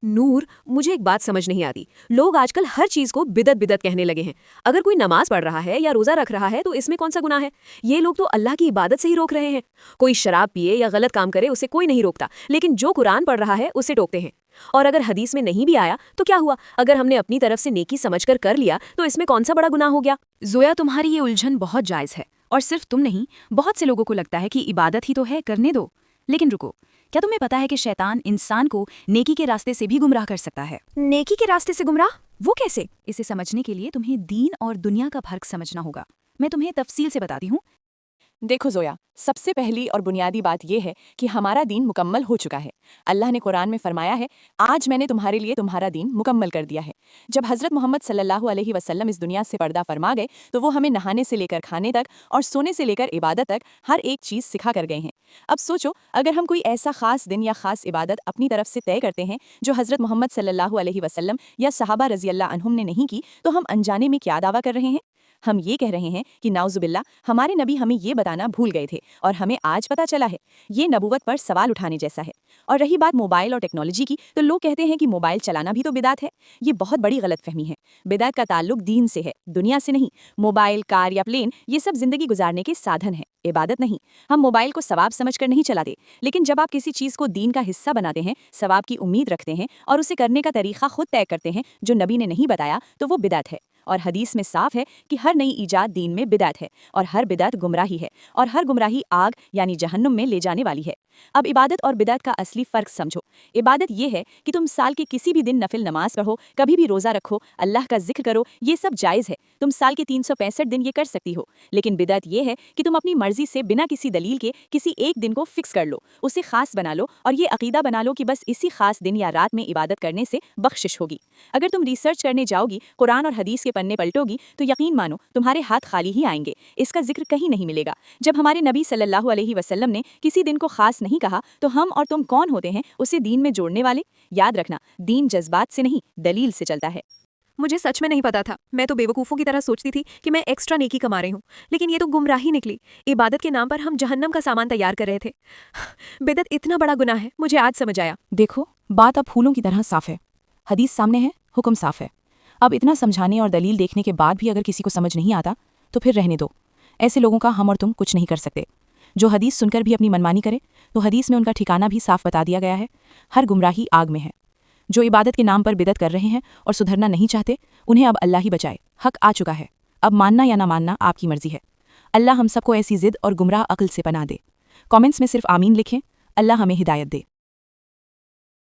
नूर, मुझे एक बात समझ नहीं आती। लोग आजकल हर चीज को बिदत बिदत कहने लगे हैं। अगर कोई नमाज पढ़ रहा है या रोजा रख रहा है तो इसमें कौन सा गुनाह है? ये लोग तो अल्लाह की इबादत से ही रोक रहे हैं। कोई शराब पिए या गलत काम करे उसे कोई नहीं रोकता, लेकिन जो कुरान पढ़ रहा है उसे टोकते हैं। और अगर हदीस में नहीं भी आया तो क्या हुआ? अगर हमने अपनी तरफ से नेकी समझकर कर लिया तो इसमें कौन सा बड़ा गुनाह हो गया? जोया, तुम्हारी ये उलझन बहुत जायज़ है, और सिर्फ तुम नहीं, बहुत से लोगों को लगता है कि इबादत ही तो है, करने दो। लेकिन रुको, क्या तुम्हें पता है कि शैतान इंसान को नेकी के रास्ते से भी गुमराह कर सकता है? नेकी के रास्ते से गुमराह? वो कैसे? इसे समझने के लिए तुम्हें दीन और दुनिया का फर्क समझना होगा। मैं तुम्हें तफसील से बताती हूँ। देखो जोया, सबसे पहली और बुनियादी बात यह है कि हमारा दीन मुकम्मल हो चुका है। अल्लाह ने कुरान में फरमाया है, आज मैंने तुम्हारे लिए तुम्हारा दीन मुकम्मल कर दिया है। जब हज़रत मोहम्मद सल्लल्लाहु अलैहि वसल्लम इस दुनिया से पर्दा फरमा गए तो वो हमें नहाने से लेकर खाने तक और सोने से लेकर इबादत तक हर एक चीज़ सिखा कर गए हैं। अब सोचो, अगर हम कोई ऐसा ख़ास दिन या ख़ास इबादत अपनी तरफ से तय करते हैं जो हज़रत मोहम्मद सल्लल्लाहु अलैहि वसल्लम या सहाबा रज़ी अल्लाह अन्हुम ने नहीं की, तो हम अनजाने में क्या दावा कर रहे हैं? हम ये कह रहे हैं कि नाउजुबिल्ला, हमारे नबी हमें ये बताना भूल गए थे और हमें आज पता चला है। ये नबूवत पर सवाल उठाने जैसा है। और रही बात मोबाइल और टेक्नोलॉजी की, तो लोग कहते हैं कि मोबाइल चलाना भी तो बिदात है। ये बहुत बड़ी गलतफहमी है। बिदात का ताल्लुक दीन से है, दुनिया से नहीं। मोबाइल, कार या प्लेन, ये सब जिंदगी गुजारने के साधन है, इबादत नहीं। हम मोबाइल को सवाब समझकर नहीं चलाते, लेकिन जब आप किसी चीज़ को दीन का हिस्सा बनाते हैं, सवाब की उम्मीद रखते हैं और उसे करने का तरीका खुद तय करते हैं जो नबी ने नहीं बताया, तो वो बिदात है। और हदीस में साफ है कि हर नई ईजाद दीन में बिदात है, और हर बिदात गुमराही है, और हर गुमराही आग यानी जहन्नुम में ले जाने वाली है। अब इबादत और बिदात का असली फ़र्क समझो। इबादत ये है कि तुम साल के किसी भी दिन नफिल नमाज पढ़ो, कभी भी रोज़ा रखो, अल्लाह का जिक्र करो, ये सब जायज़ है। तुम साल के 365 दिन ये कर सकती हो। लेकिन बिदात ये है कि तुम अपनी मर्जी से बिना किसी दलील के किसी एक दिन को फिक्स कर लो, उसे खास बना लो और ये अकीदा बना लो कि बस इसी खास दिन या रात में इबादत करने से बख्शिश होगी। अगर तुम रिसर्च करने जाओगी, कुरान और हदीस के पन्ने पलटोगी, तो यकीन मानो तुम्हारे हाथ खाली ही आएंगे। इसका जिक्र कहीं नहीं मिलेगा। जब हमारे नबी सल्लल्लाहु अलैहि वसल्लम ने किसी दिन को खास नहीं कहा, तो हम और तुम कौन होते हैं उसे दीन में जोड़ने वाले? याद रखना, दीन जज्बात से नहीं, दलील से चलता है। मुझे सच में नहीं पता था। मैं तो बेवकूफ़ों की तरह सोचती थी कि मैं एक्स्ट्रा नेकी कमा रही हूँ, लेकिन ये तो गुमराही निकली। इबादत के नाम पर हम जहन्नम का सामान तैयार कर रहे थे। बिदअत इतना बड़ा गुनाह है, मुझे आज समझ आया। देखो, बात अब फूलों की तरह साफ है। हदीस सामने है, हुक्म साफ है। अब इतना समझाने और दलील देखने के बाद भी अगर किसी को समझ नहीं आता, तो फिर रहने दो। ऐसे लोगों का हम और तुम कुछ नहीं कर सकते। जो हदीस सुनकर भी अपनी मनमानी करे, तो हदीस में उनका ठिकाना भी साफ बता दिया गया है। हर गुमराही आग में है। जो इबादत के नाम पर बिदत कर रहे हैं और सुधरना नहीं चाहते, उन्हें अब अल्लाह ही बचाए। हक आ चुका है। अब मानना या ना मानना आपकी मर्जी है। अल्लाह हम सबको ऐसी जिद और गुमराह अक्ल से पनाह दे। कमेंट्स में सिर्फ आमीन लिखें। अल्लाह हमें हिदायत दे।